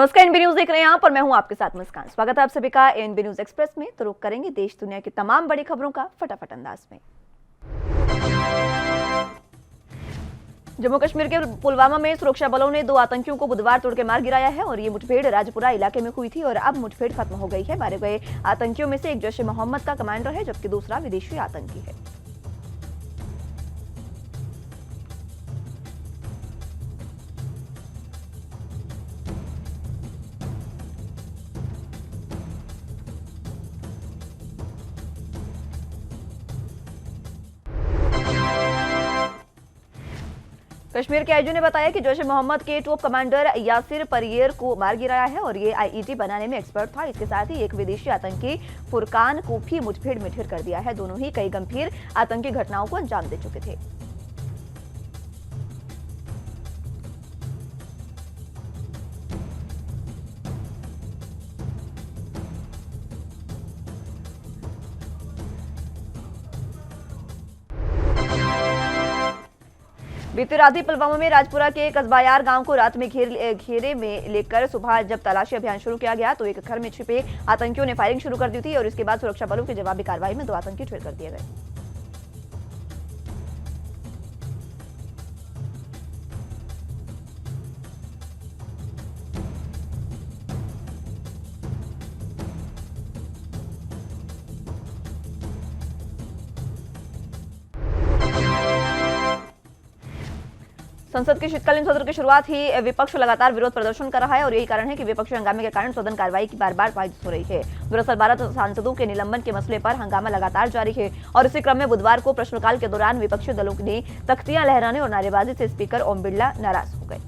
नमस्कार, NB news देख रहे हैं आप और मैं हूं आपके साथ मुस्कान। स्वागत है आप सभी का एनबी न्यूज एक्सप्रेस में। तो रुक करेंगे देश दुनिया की तमाम बड़ी खबरों का फटाफट अंदाज में। जम्मू कश्मीर के पुलवामा में सुरक्षा बलों ने 2 आतंकियों को बुधवार तोड़ के मार गिराया है और ये मुठभेड़ राजपुरा इलाके में हुई थी और अब मुठभेड़ खत्म हो गई है। मारे गए आतंकियों में से एक जैश ए मोहम्मद का कमांडर है, जबकि दूसरा विदेशी आतंकी है। कश्मीर के आईजी ने बताया कि जैश ए मोहम्मद के टॉप कमांडर यासिर परियर को मार गिराया है और ये आईईडी बनाने में एक्सपर्ट था। इसके साथ ही एक विदेशी आतंकी फुरकान को भी मुठभेड़ में ढेर कर दिया है। दोनों ही कई गंभीर आतंकी घटनाओं को अंजाम दे चुके थे। बीती रात ही पुलवामा में राजपुरा के कस्बायार गांव को रात में घेरे में लेकर सुबह जब तलाशी अभियान शुरू किया गया तो एक घर में छिपे आतंकियों ने फायरिंग शुरू कर दी थी और इसके बाद सुरक्षा बलों की जवाबी कार्रवाई में 2 आतंकी ढेर कर दिए गए। संसद के शीतकालीन सत्र की शुरुआत ही विपक्ष लगातार विरोध प्रदर्शन कर रहा है और यही कारण है कि विपक्षी हंगामे के कारण सदन कार्रवाई की बार-बार बाधित हो रही है। दरअसल 12 सांसदों के निलंबन के मसले पर हंगामा लगातार जारी है और इसी क्रम में बुधवार को प्रश्नकाल के दौरान विपक्षी दलों ने तख्तियां लहराने और नारेबाजी से स्पीकर ओम बिरला नाराज हो गए।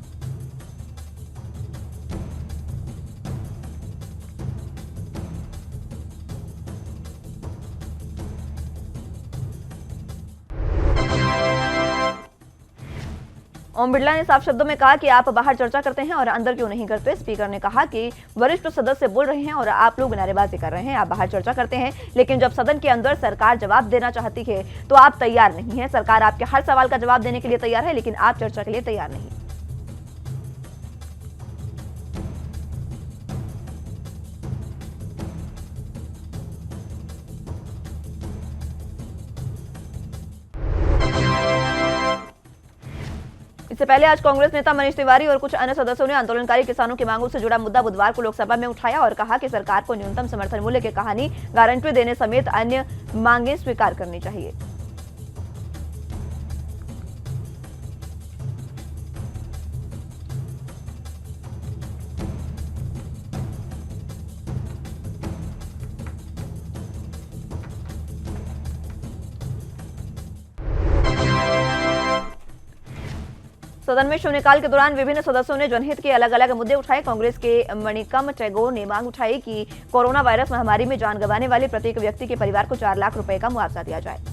ओम बिरला ने साफ शब्दों में कहा कि आप बाहर चर्चा करते हैं और अंदर क्यों नहीं करते। स्पीकर ने कहा कि वरिष्ठ सदस्य बोल रहे हैं और आप लोग नारेबाजी कर रहे हैं। आप बाहर चर्चा करते हैं, लेकिन जब सदन के अंदर सरकार जवाब देना चाहती है तो आप तैयार नहीं है। सरकार आपके हर सवाल का जवाब देने के लिए तैयार है, लेकिन आप चर्चा के लिए तैयार नहीं। इससे पहले आज कांग्रेस नेता मनीष तिवारी और कुछ अन्य सदस्यों ने आंदोलनकारी किसानों की मांगों से जुड़ा मुद्दा बुधवार को लोकसभा में उठाया और कहा कि सरकार को न्यूनतम समर्थन मूल्य की कहानी गारंटी देने समेत अन्य मांगें स्वीकार करनी चाहिए। सदन में शून्यकाल के दौरान विभिन्न सदस्यों ने जनहित के अलग अलग मुद्दे उठाए। कांग्रेस के मणिकम टैगोर ने मांग उठाई कि कोरोना वायरस महामारी में जान गंवाने वाले प्रत्येक व्यक्ति के परिवार को 4 लाख रुपए का मुआवजा दिया जाए।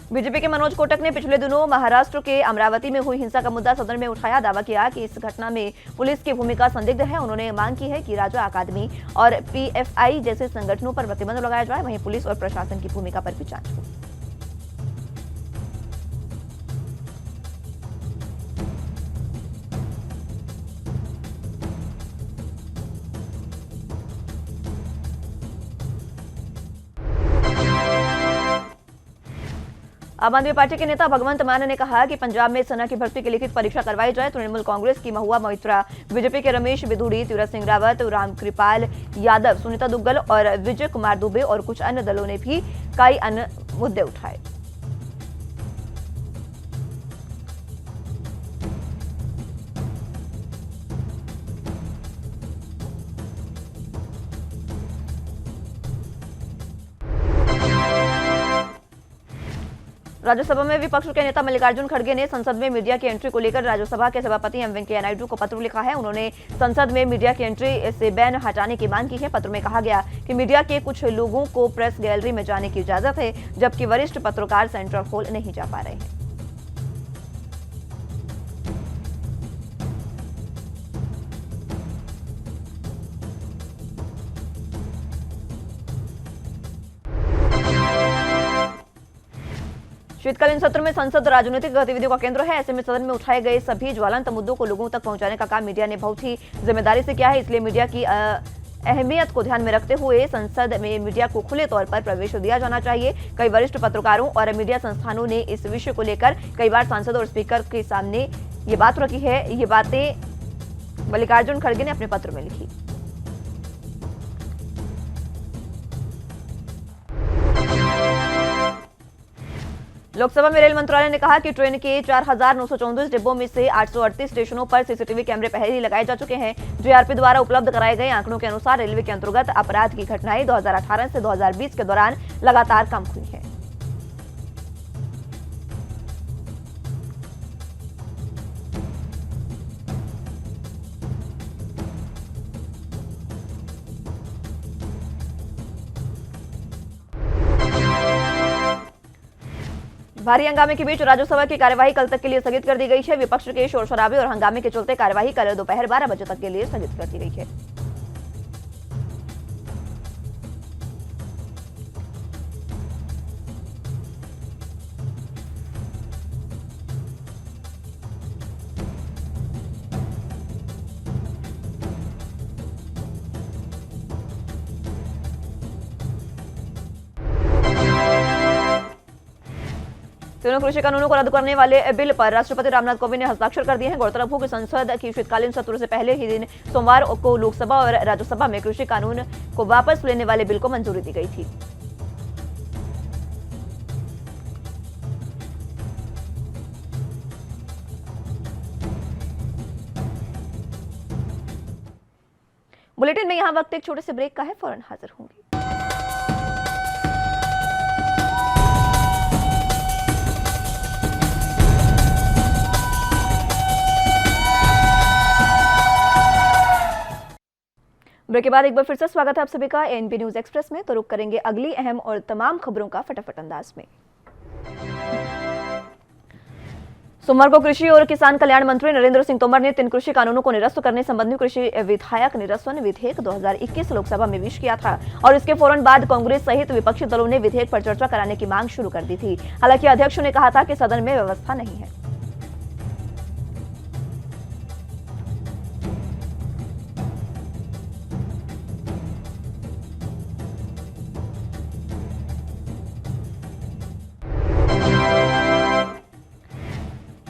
बीजेपी के मनोज कोटक ने पिछले दिनों महाराष्ट्र के अमरावती में हुई हिंसा का मुद्दा सदन में उठाया। दावा किया कि इस घटना में पुलिस की भूमिका संदिग्ध है। उन्होंने मांग की है कि राजा अकादमी और पीएफआई जैसे संगठनों पर प्रतिबंध लगाया जाए, वहीं पुलिस और प्रशासन की भूमिका पर भी जांच हो। आम आदमी पार्टी के नेता भगवंत मान ने कहा कि पंजाब में सेना की भर्ती की लिखित परीक्षा करवाई जाए। तृणमूल कांग्रेस की महुआ मोइत्रा, बीजेपी के रमेश बिधूड़ी, तीरथ सिंह रावत, रामकृपाल यादव, सुनीता दुग्गल और विजय कुमार दुबे और कुछ अन्य दलों ने भी कई अन्य मुद्दे उठाए। राज्यसभा में विपक्ष के नेता मल्लिकार्जुन खड़गे ने संसद में मीडिया की एंट्री को लेकर राज्यसभा के सभापति एम वेंकैया नायडू को पत्र लिखा है। उन्होंने संसद में मीडिया की एंट्री से बैन हटाने की मांग की है। पत्र में कहा गया कि मीडिया के कुछ लोगों को प्रेस गैलरी में जाने की इजाजत है, जबकि वरिष्ठ पत्रकार सेंट्रल हॉल नहीं जा पा रहे हैं। शीतकालीन सत्र में संसद राजनीतिक गतिविधियों का केंद्र है। ऐसे में सदन में उठाए गए सभी ज्वलंत मुद्दों को लोगों तक पहुंचाने का काम मीडिया ने बहुत ही जिम्मेदारी से किया है। इसलिए मीडिया की अहमियत को ध्यान में रखते हुए संसद में मीडिया को खुले तौर पर प्रवेश दिया जाना चाहिए। कई वरिष्ठ पत्रकारों और मीडिया संस्थानों ने इस विषय को लेकर कई बार सांसद और स्पीकर के सामने ये बात रखी है। ये बातें मल्लिकार्जुन खड़गे ने अपने पत्र में लिखी। लोकसभा में रेल मंत्रालय ने कहा कि ट्रेन के 4,934 डिब्बों में से 838 स्टेशनों पर सीसीटीवी कैमरे पहले ही लगाए जा चुके हैं। जीआरपी द्वारा उपलब्ध कराए गए आंकड़ों के अनुसार रेलवे के अंतर्गत अपराध की घटनाएं 2018 से 2020 के दौरान लगातार कम हुई हैं। भारी हंगामे के बीच राज्यसभा की कार्यवाही कल तक के लिए स्थगित कर दी गई है। विपक्ष के शोर शराबे और हंगामे के चलते कार्यवाही कल दोपहर 12 बजे तक के लिए स्थगित कर दी गई है। तीनों कृषि कानूनों को रद्द करने वाले बिल पर राष्ट्रपति रामनाथ कोविंद ने हस्ताक्षर कर दिए हैं। गौरतलब हो कि संसद की शीतकालीन सत्र से पहले ही दिन सोमवार को लोकसभा और राज्यसभा में कृषि कानून को वापस लेने वाले बिल को मंजूरी दी गई थी। बुलेटिन में यहां वक्त एक छोटे से ब्रेक का है, फौरन हाजिर होंगे। ब्रेक के बाद एक बार फिर से स्वागत है आप सभी का एएनपी न्यूज एक्सप्रेस में। तो रुक करेंगे अगली अहम और तमाम खबरों का फटाफट अंदाज में। सोमवार को कृषि और किसान कल्याण मंत्री नरेंद्र सिंह तोमर ने 3 कृषि कानूनों को निरस्त करने संबंधी कृषि विधायक निरसन विधेयक 2021 लोकसभा में पेश किया था और इसके फौरन बाद कांग्रेस सहित विपक्षी दलों ने विधेयक पर चर्चा कराने की मांग शुरू कर दी थी। हालांकि अध्यक्ष ने कहा था कि सदन में व्यवस्था नहीं है।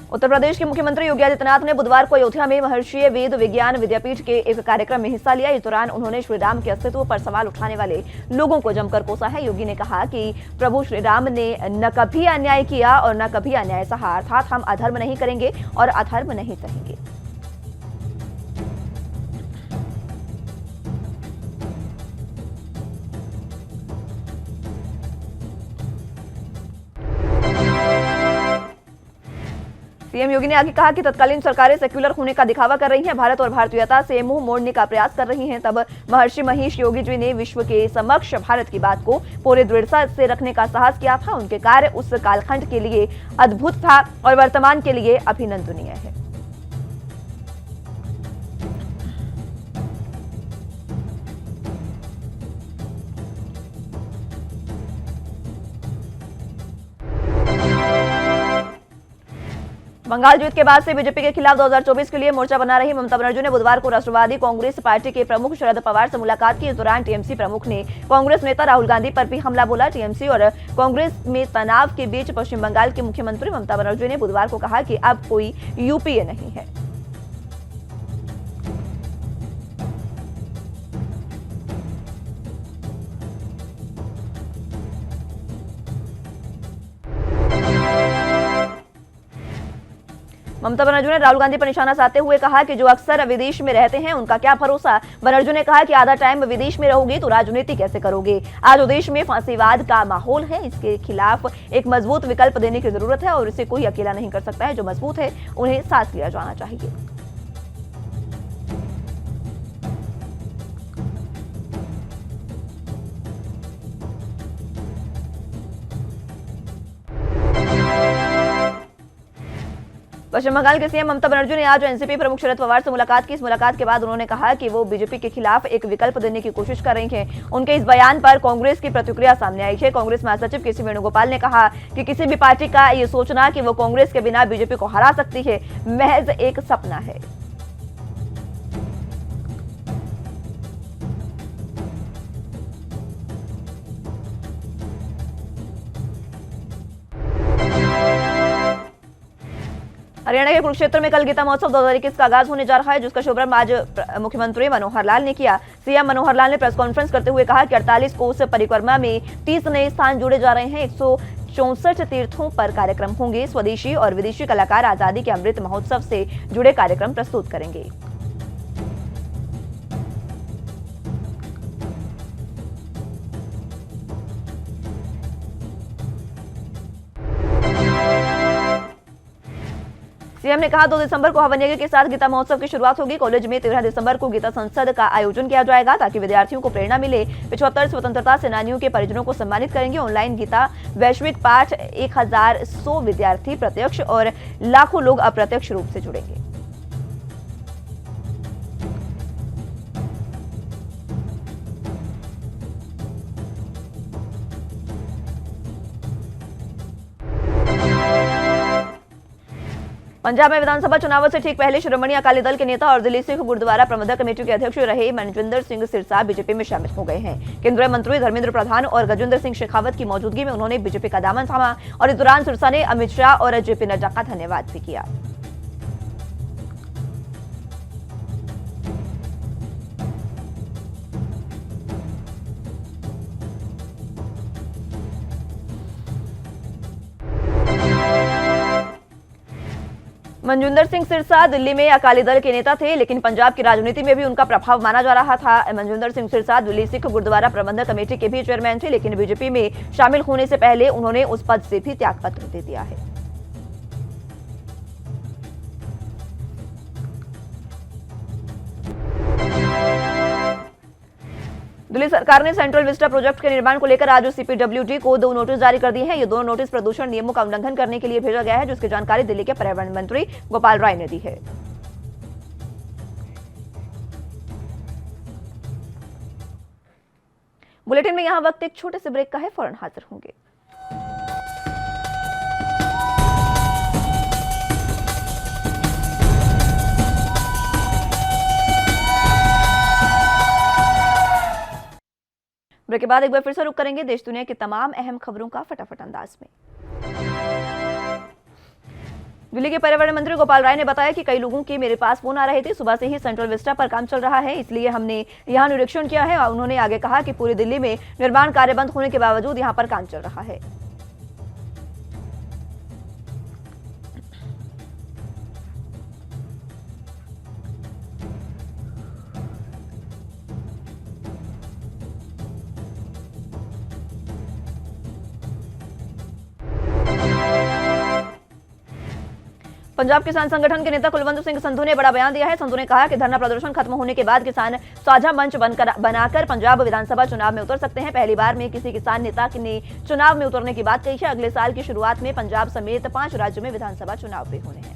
उत्तर प्रदेश के मुख्यमंत्री योगी आदित्यनाथ ने बुधवार को अयोध्या में महर्षि वेद विज्ञान विद्यापीठ के एक कार्यक्रम में हिस्सा लिया। इस दौरान उन्होंने श्री राम के अस्तित्व पर सवाल उठाने वाले लोगों को जमकर कोसा है। योगी ने कहा कि प्रभु श्री राम ने न कभी अन्याय किया और न कभी अन्याय सहा, अर्थात हम अधर्म नहीं करेंगे और अधर्म नहीं सहेंगे। सीएम योगी ने आगे कहा कि तत्कालीन सरकारें सेक्युलर होने का दिखावा कर रही हैं, भारत और भारतीयता से मुंह मोड़ने का प्रयास कर रही हैं। तब महर्षि महेश योगी जी ने विश्व के समक्ष भारत की बात को पूरे दृढ़ता से रखने का साहस किया था। उनके कार्य उस कालखंड के लिए अद्भुत था और वर्तमान के लिए अभिनंदनीय है। बंगाल जीत के बाद से बीजेपी के खिलाफ 2024 के लिए मोर्चा बना रही ममता बनर्जी ने बुधवार को राष्ट्रवादी कांग्रेस पार्टी के प्रमुख शरद पवार से मुलाकात की। इस दौरान टीएमसी प्रमुख ने कांग्रेस नेता राहुल गांधी पर भी हमला बोला। टीएमसी और कांग्रेस में तनाव के बीच पश्चिम बंगाल की मुख्यमंत्री ममता बनर्जी ने बुधवार को कहा कि अब कोई यूपीए नहीं है। ममता बनर्जी ने राहुल गांधी पर निशाना साधते हुए कहा कि जो अक्सर विदेश में रहते हैं उनका क्या भरोसा। बनर्जी ने कहा कि आधा टाइम विदेश में रहोगे तो राजनीति कैसे करोगे। आज देश में फांसीवाद का माहौल है, इसके खिलाफ एक मजबूत विकल्प देने की जरूरत है और इसे कोई अकेला नहीं कर सकता है। जो मजबूत है उन्हें साथ लिया जाना चाहिए। पश्चिम बंगाल के सीएम ममता बनर्जी ने आज एनसीपी प्रमुख शरद पवार से मुलाकात की। इस मुलाकात के बाद उन्होंने कहा कि वो बीजेपी के खिलाफ एक विकल्प देने की कोशिश कर रही हैं। उनके इस बयान पर कांग्रेस की प्रतिक्रिया सामने आई है। कांग्रेस महासचिव के सी वेणुगोपाल ने कहा कि किसी भी पार्टी का ये सोचना कि वो कांग्रेस के बिना बीजेपी को हरा सकती है महज एक सपना है। हरियाणा के कुरुक्षेत्र में कल गीता महोत्सव 2021 का आगाज होने जा रहा है, जिसका शुभारंभ आज मुख्यमंत्री मनोहर लाल ने किया। सीएम मनोहर लाल ने प्रेस कॉन्फ्रेंस करते हुए कहा कि 48 कोस परिक्रमा में 30 नए स्थान जुड़े जा रहे हैं। 164 तीर्थों पर कार्यक्रम होंगे। स्वदेशी और विदेशी कलाकार आजादी के अमृत महोत्सव से जुड़े कार्यक्रम प्रस्तुत करेंगे। सीएम ने कहा 2 दिसंबर को हवन यज्ञ के साथ गीता महोत्सव की शुरुआत होगी। कॉलेज में 13 दिसंबर को गीता संसद का आयोजन किया जाएगा ताकि विद्यार्थियों को प्रेरणा मिले। 75 स्वतंत्रता सेनानियों के परिजनों को सम्मानित करेंगे। ऑनलाइन गीता वैश्विक पाठ 1100 विद्यार्थी प्रत्यक्ष और लाखों लोग अप्रत्यक्ष रूप से जुड़ेंगे। पंजाब में विधानसभा चुनावों से ठीक पहले शिरोमणि अकाली दल के नेता और दिल्ली सिख गुरुद्वारा प्रबंधक कमेटी के अध्यक्ष रहे मनजिंदर सिंह सिरसा बीजेपी में शामिल हो गए हैं। केंद्रीय मंत्री धर्मेंद्र प्रधान और गजेंद्र सिंह शेखावत की मौजूदगी में उन्होंने बीजेपी का दामन थामा और इस दौरान सिरसा ने अमित शाह और जेपी नड्डा का धन्यवाद भी किया। मनजिंदर सिंह सिरसा दिल्ली में अकाली दल के नेता थे, लेकिन पंजाब की राजनीति में भी उनका प्रभाव माना जा रहा था। मनजिंदर सिंह सिरसा दिल्ली सिख गुरुद्वारा प्रबंधक कमेटी के भी चेयरमैन थे, लेकिन बीजेपी में शामिल होने से पहले उन्होंने उस पद से भी त्यागपत्र दे दिया है। दिल्ली सरकार ने सेंट्रल विस्टा प्रोजेक्ट के निर्माण को लेकर आज सीपीडब्ल्यूडी को 2 नोटिस जारी कर दिए हैं। ये दोनों नोटिस प्रदूषण नियमों का उल्लंघन करने के लिए भेजा गया है, जिसकी जानकारी दिल्ली के पर्यावरण मंत्री गोपाल राय ने दी है। बुलेटिन में यहां वक्त एक छोटे से ब्रेक का है, फौरन हाजिर होंगे। ब्रेक के बाद एक बार फिर से रुक करेंगे देश दुनिया की तमाम अहम खबरों का फटाफट अंदाज में। दिल्ली के पर्यावरण मंत्री गोपाल राय ने बताया कि कई लोगों के मेरे पास फोन आ रहे थे। सुबह से ही सेंट्रल विस्टा पर काम चल रहा है, इसलिए हमने यहां निरीक्षण किया है। उन्होंने आगे कहा कि पूरी दिल्ली में निर्माण कार्य बंद होने के बावजूद यहां पर काम चल रहा है। पंजाब किसान संगठन के नेता कुलवंत सिंह संधू ने बड़ा बयान दिया है। संधू ने कहा कि धरना प्रदर्शन खत्म होने के बाद किसान साझा मंच बनाकर पंजाब विधानसभा चुनाव में उतर सकते हैं। पहली बार में किसी किसान नेता ने चुनाव में उतरने की बात कही है। अगले साल की शुरुआत में पंजाब समेत 5 राज्यों में विधानसभा चुनाव भी होने हैं।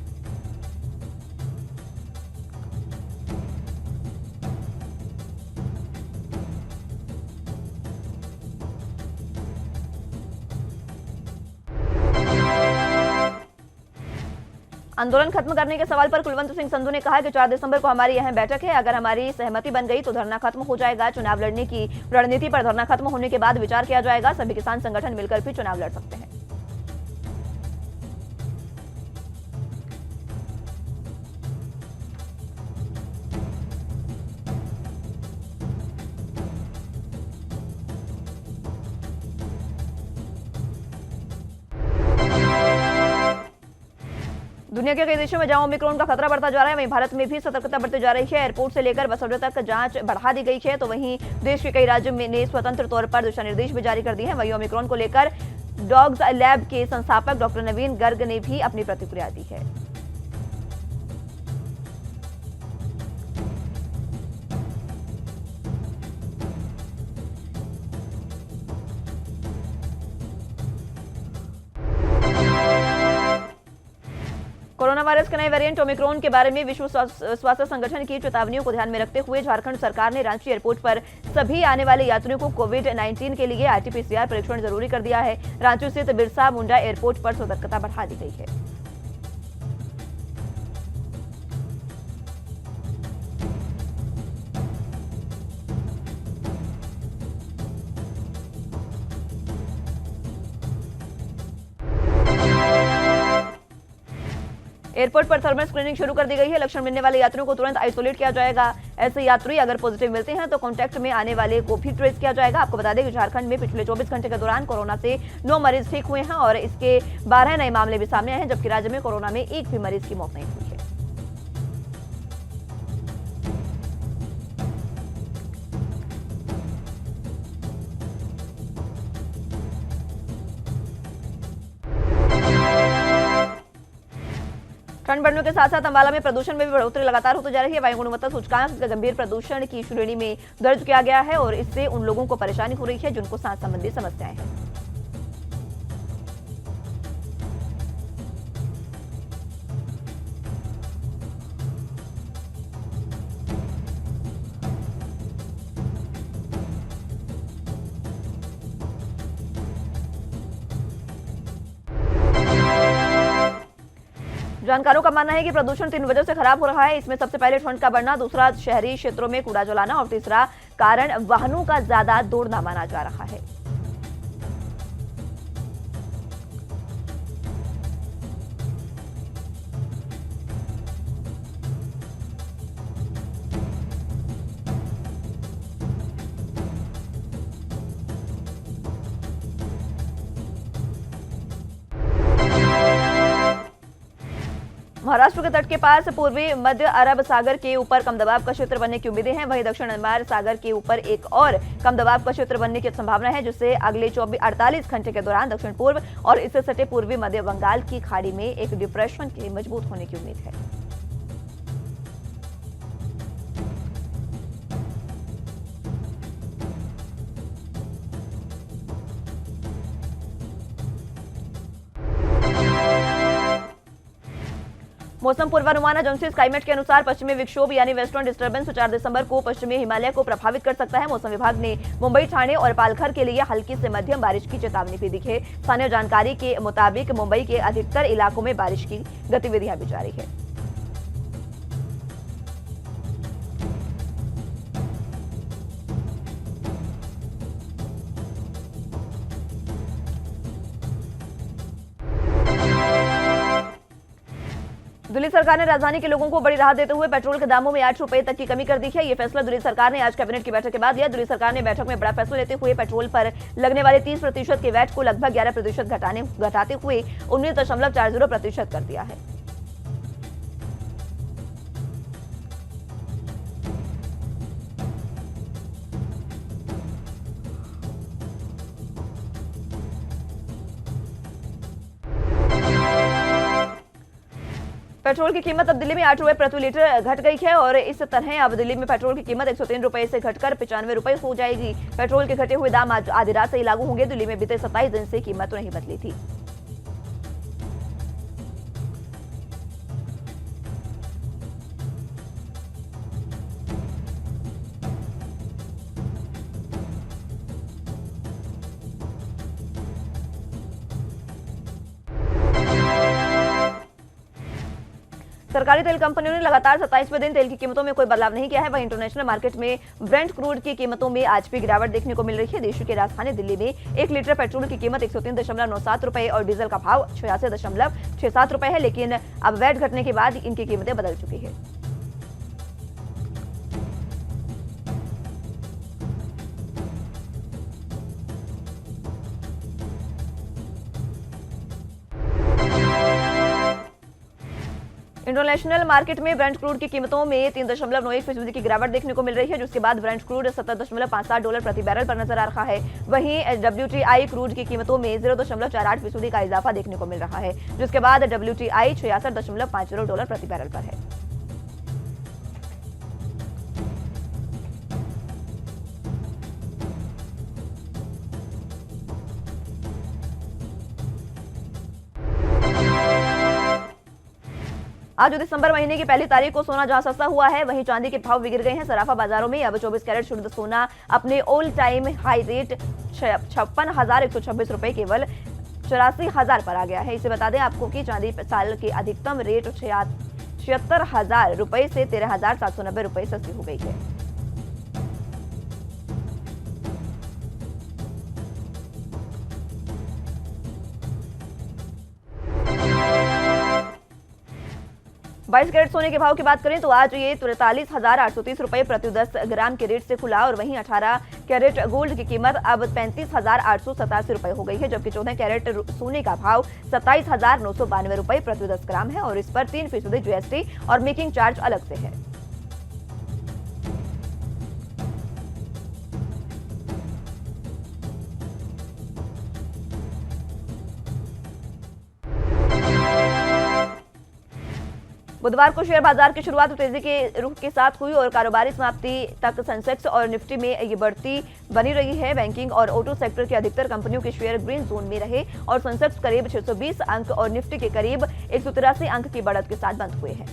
आंदोलन खत्म करने के सवाल पर कुलवंत सिंह संधू ने कहा कि 4 दिसंबर को हमारी यह बैठक है। अगर हमारी सहमति बन गई तो धरना खत्म हो जाएगा। चुनाव लड़ने की रणनीति पर धरना खत्म होने के बाद विचार किया जाएगा। सभी किसान संगठन मिलकर भी चुनाव लड़ सकते हैं। दुनिया के कई देशों में जहां ओमिक्रॉन का खतरा बढ़ता जा रहा है, वहीं भारत में भी सतर्कता बढ़ती जा रही है। एयरपोर्ट से लेकर बस अड्डे तक जांच बढ़ा दी गई है। तो वहीं देश के कई राज्यों ने स्वतंत्र तौर पर दिशा निर्देश भी जारी कर दिए हैं। वहीं ओमिक्रॉन को लेकर डॉग्स लैब के संस्थापक डॉक्टर नवीन गर्ग ने भी अपनी प्रतिक्रिया दी है। कोरोना कोरोना वायरस के नए वेरिएंट ओमिक्रॉन के बारे में विश्व स्वास्थ्य संगठन की चेतावनियों को ध्यान में रखते हुए झारखंड सरकार ने रांची एयरपोर्ट पर सभी आने वाले यात्रियों को कोविड-19 के लिए आरटी-पीसीआर परीक्षण जरूरी कर दिया है। रांची स्थित बिरसा मुंडा एयरपोर्ट पर सतर्कता बढ़ा दी गई है। एयरपोर्ट पर थर्मल स्क्रीनिंग शुरू कर दी गई है। लक्षण मिलने वाले यात्रियों को तुरंत आइसोलेट किया जाएगा। ऐसे यात्री अगर पॉजिटिव मिलते हैं तो कांटेक्ट में आने वाले को भी ट्रेस किया जाएगा। आपको बता दें कि झारखंड में पिछले 24 घंटे के दौरान कोरोना से 9 मरीज ठीक हुए हैं और इसके 12 नए मामले भी सामने आए हैं, जबकि राज्य में कोरोना में एक भी मरीज की मौत नहीं हुई है। ठंड बढ़ने के साथ साथ अंबाला में प्रदूषण में भी बढ़ोतरी लगातार होती जा रही है। वायु गुणवत्ता सूचकांक गंभीर प्रदूषण की श्रेणी में दर्ज किया गया है और इससे उन लोगों को परेशानी हो रही है जिनको सांस संबंधी समस्याएं हैं। जानकारों का मानना है कि प्रदूषण 3 वजह से खराब हो रहा है। इसमें सबसे पहले ठंड का बढ़ना, दूसरा शहरी क्षेत्रों में कूड़ा जलाना और तीसरा कारण वाहनों का ज्यादा दौड़ना माना जा रहा है। महाराष्ट्र के तट के पास पूर्वी मध्य अरब सागर के ऊपर कम दबाव का क्षेत्र बनने की उम्मीदें हैं। वहीं दक्षिण अंबार सागर के ऊपर एक और कम दबाव का क्षेत्र बनने की संभावना है, जिससे अगले 48 घंटे के दौरान दक्षिण पूर्व और इससे सटे पूर्वी मध्य बंगाल की खाड़ी में एक डिप्रेशन के मजबूत होने की उम्मीद है। मौसम पूर्वानुमान एजेंसी स्काईमेट के अनुसार पश्चिमी विक्षोभ यानी वेस्टर्न डिस्टर्बेंस 4 दिसंबर को पश्चिमी हिमालय को प्रभावित कर सकता है। मौसम विभाग ने मुंबई, ठाणे और पालघर के लिए हल्की से मध्यम बारिश की चेतावनी भी दी है। स्थानीय जानकारी के मुताबिक मुंबई के अधिकतर इलाकों में बारिश की गतिविधियां भी जारी है। दिल्ली सरकार ने राजधानी के लोगों को बड़ी राहत देते हुए पेट्रोल के दामों में 8 रुपए तक की कमी कर दी है। ये फैसला दिल्ली सरकार ने आज कैबिनेट की बैठक के बाद लिया। दिल्ली सरकार ने बैठक में बड़ा फैसला लेते हुए पेट्रोल पर लगने वाले 30% के वैट को लगभग 11% घटाते हुए 19.40% कर दिया है। पेट्रोल की कीमत अब दिल्ली में 8 रुपए प्रति लीटर घट गई है और इस तरह अब दिल्ली में पेट्रोल की कीमत 103 रुपए से घटकर 95 रुपए हो जाएगी। पेट्रोल के घटे हुए दाम आज आधी रात से ही लागू होंगे। दिल्ली में बीते 27 दिन से कीमत नहीं बदली थी। सरकारी तेल कंपनियों ने लगातार 27वें दिन तेल की कीमतों में कोई बदलाव नहीं किया है। वहीं इंटरनेशनल मार्केट में ब्रेंट क्रूड की कीमतों में आज भी गिरावट देखने को मिल रही है। देश की राजधानी दिल्ली में 1 लीटर पेट्रोल की कीमत 103.97 रुपए और डीजल का भाव 86.67 रुपए है, लेकिन अब वैट घटने के बाद इनकी कीमतें बदल चुकी है। इंटरनेशनल मार्केट में ब्रेंट क्रूड की कीमतों में 3.91% की गिरावट देखने को मिल रही है, जिसके बाद ब्रेंट क्रूड $70.57 प्रति बैरल पर नजर आ रहा है। वहीं WTI क्रूड की कीमतों में 0.48% का इजाफा देखने को मिल रहा है, जिसके बाद WTI $66.50 प्रति बैरल पर है। आज दिसंबर महीने की पहली तारीख को सोना जहां सस्ता हुआ है, वहीं चांदी के भाव गिर गए हैं। सराफा बाजारों में अब 24 कैरेट शुद्ध सोना अपने ऑल टाइम हाई रेट 56,126 रुपए केवल 84,000 पर आ गया है। इसे बता दें आपको कि चांदी साल के अधिकतम रेट 76,000 रुपए से 13,790 रुपए सस्ती हो गई है। बाईस कैरेट सोने के भाव की बात करें तो आज ये 43,830 रुपए प्रति 10 ग्राम के रेट से खुला और वहीं 18 कैरेट गोल्ड की कीमत अब 35,887 रुपए हो गई है, जबकि 14 कैरेट सोने का भाव 27,992 रुपए प्रति 10 ग्राम है और इस पर 3% जीएसटी और मेकिंग चार्ज अलग से है। बुधवार को शेयर बाजार की शुरुआत तेजी के रुख के साथ हुई और कारोबारी समाप्ति तक सेंसेक्स और निफ्टी में ये बढ़ती बनी रही है। बैंकिंग और ऑटो सेक्टर के अधिकतर कंपनियों के शेयर ग्रीन जोन में रहे और सेंसेक्स करीब 620 अंक और निफ्टी के करीब 183 अंक की बढ़त के साथ बंद हुए हैं।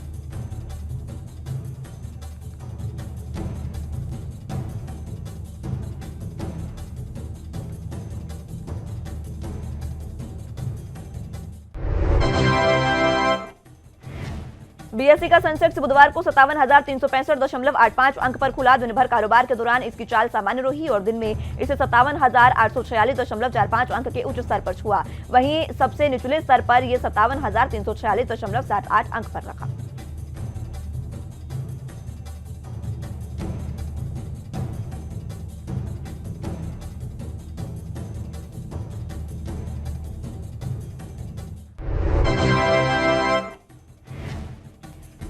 बीएसई का सेंसेक्स बुधवार को 57,365.85 अंक पर खुला। दिन भर कारोबार के दौरान इसकी चाल सामान्य रही और दिन में इसे 57,846.45 अंक के उच्च स्तर पर छुआ। वहीं सबसे निचले स्तर पर यह 57,346.78 अंक पर रखा।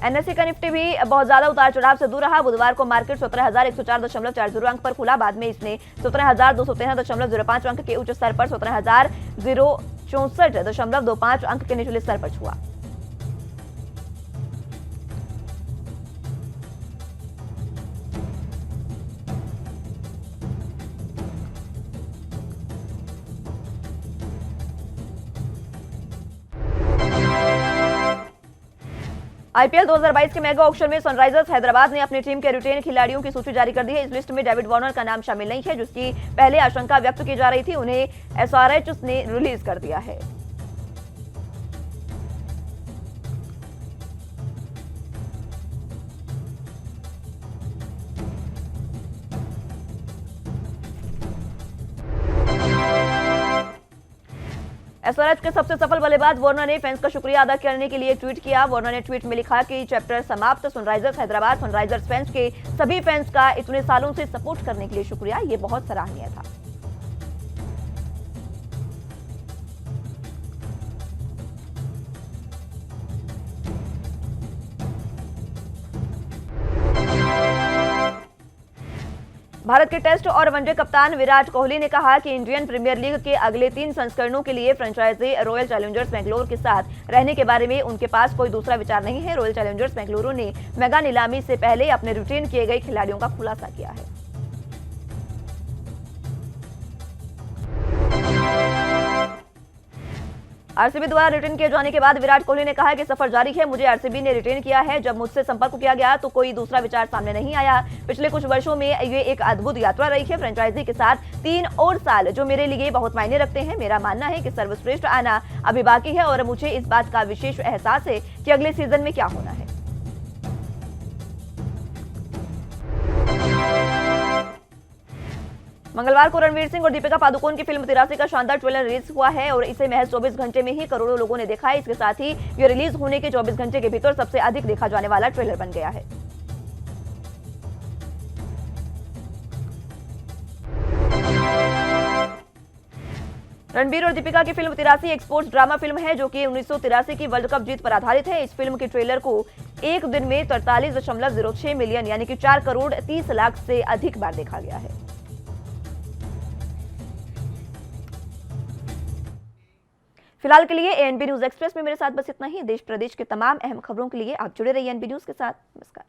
एनएसई का निफ्टी भी बहुत ज्यादा उतार चढ़ाव से दूर रहा। बुधवार को मार्केट 17,104.40 अंक पर खुला। बाद में इसने 17,213.05 अंक के उच्च स्तर पर 17,064.25 अंक के निचले स्तर पर छुआ। आईपीएल 2022 के मेगा ऑक्शन में सनराइजर्स हैदराबाद ने अपनी टीम के रिटेन खिलाड़ियों की सूची जारी कर दी है। इस लिस्ट में डेविड वार्नर का नाम शामिल नहीं है, जिसकी पहले आशंका व्यक्त की जा रही थी। उन्हें एसआरएच ने रिलीज कर दिया है। एसआरएच के सबसे सफल बल्लेबाज वार्नर ने फैंस का शुक्रिया अदा करने के लिए ट्वीट किया। वार्नर ने ट्वीट में लिखा कि चैप्टर समाप्त। सनराइजर्स हैदराबाद सनराइजर्स फैंस के सभी फैंस का इतने सालों से सपोर्ट करने के लिए शुक्रिया, ये बहुत सराहनीय था। भारत के टेस्ट और वनडे कप्तान विराट कोहली ने कहा कि इंडियन प्रीमियर लीग के अगले 3 संस्करणों के लिए फ्रेंचाइजी रॉयल चैलेंजर्स बेंगलुरु के साथ रहने के बारे में उनके पास कोई दूसरा विचार नहीं है। रॉयल चैलेंजर्स बेंगलुरु ने मेगा नीलामी से पहले अपने रिटेन किए गए खिलाड़ियों का खुलासा किया है। आरसीबी द्वारा रिटेन किए जाने के बाद विराट कोहली ने कहा कि सफर जारी है। मुझे आरसीबी ने रिटेन किया है। जब मुझसे संपर्क किया गया तो कोई दूसरा विचार सामने नहीं आया। पिछले कुछ वर्षों में ये एक अद्भुत यात्रा रही है फ्रेंचाइजी के साथ 3 और साल, जो मेरे लिए बहुत मायने रखते हैं। मेरा मानना है कि सर्वश्रेष्ठ आना अभी बाकी है और मुझे इस बात का विशेष एहसास है कि अगले सीजन में क्या होना है। मंगलवार को रणवीर सिंह और दीपिका पादुकोण की फिल्म 83 का शानदार ट्रेलर रिलीज हुआ है और इसे महज 24 घंटे में ही करोड़ों लोगों ने देखा है। इसके साथ ही ये रिलीज होने के 24 घंटे के भीतर सबसे अधिक देखा जाने वाला ट्रेलर बन गया है। रणबीर और दीपिका की फिल्म 83 एक स्पोर्ट्स ड्रामा फिल्म है, जो कि 1983 की वर्ल्ड कप जीत पर आधारित है। इस फिल्म के ट्रेलर को एक दिन में 43.06 मिलियन यानी कि 4 करोड़ 30 लाख से अधिक बार देखा गया है। फिलहाल के लिए एएनबी न्यूज एक्सप्रेस में मेरे साथ बस इतना ही। देश प्रदेश के तमाम अहम खबरों के लिए आप जुड़े रहिए एएनबी न्यूज के साथ। नमस्कार।